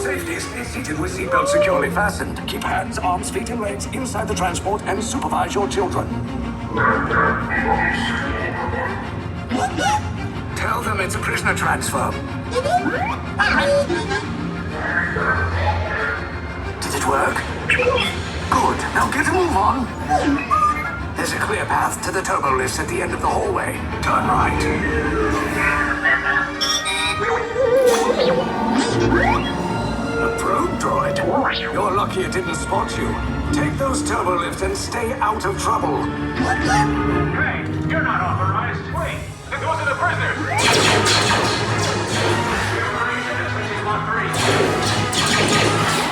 safety, stay seated with seatbelts securely fastened. Keep hands, arms, feet, and legs inside the transport and supervise your children. Tell them it's a prisoner transfer. Did it work? Good. Now get a move on. There's a clear path to the turbo lifts at the end of the hallway. Turn right. A probe droid. You're lucky it didn't spot you. Take those turbo lifts and stay out of trouble. Hey, you're not authorized. Wait, those are the prisoners.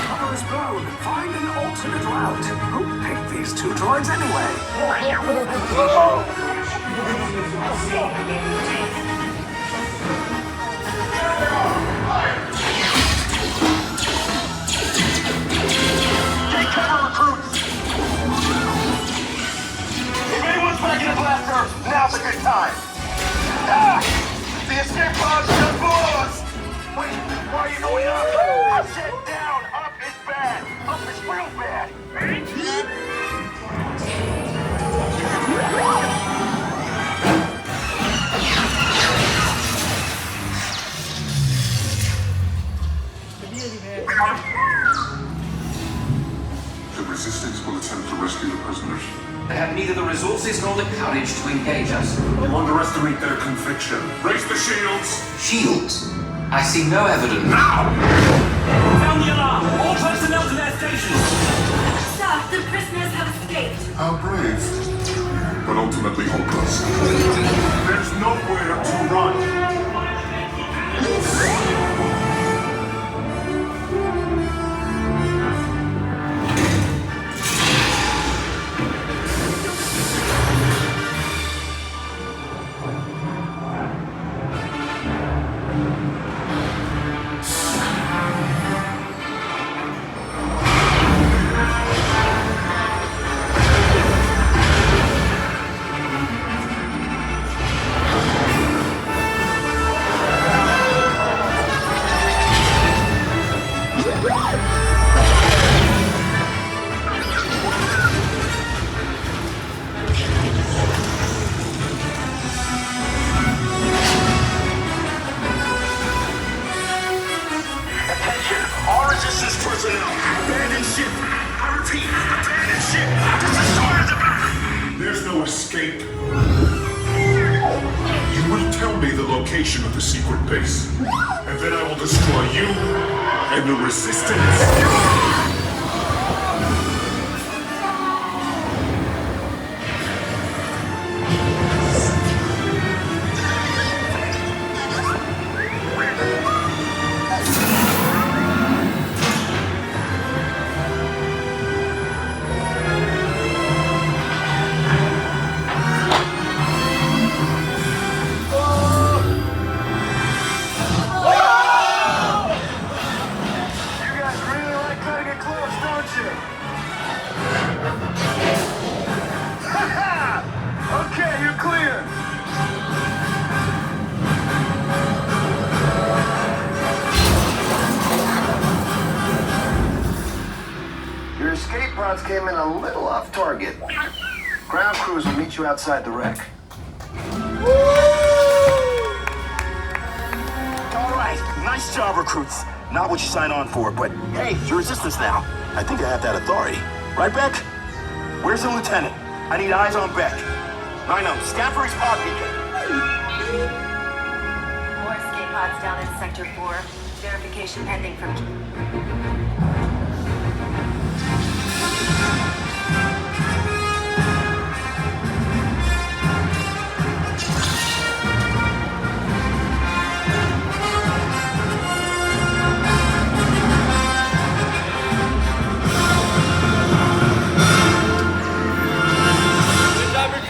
Cover is blown. Find an alternate route. Who picked these two droids anyway? Take cover, recruits! If anyone's packing a blaster, now's a good time. Ah! The escape pod's just below us! Wait, why are you going up? Sit down! Up is bad! Up is real bad! The resistance will attempt to rescue the prisoners. They have neither the resources nor the courage to engage us. You underestimate their conviction. Raise the shields! Shields? I see no evidence. Now! Sound the alarm! All personnel to their stations! Sir, the prisoners have escaped. How brave, but ultimately hopeless. There's nowhere to run. There's no escape. You will tell me the location of the secret base, and then I will destroy you and the Resistance. Came in a little off target. Ground crews will meet you outside the wreck. All right, nice job, recruits. Not what you signed on for, but hey, you're Resistance now. I think I have that authority. Right, Beck? Where's the lieutenant? I need eyes on Beck. I know, scan for his pod beacon. More escape pods down in Sector 4. Verification pending from...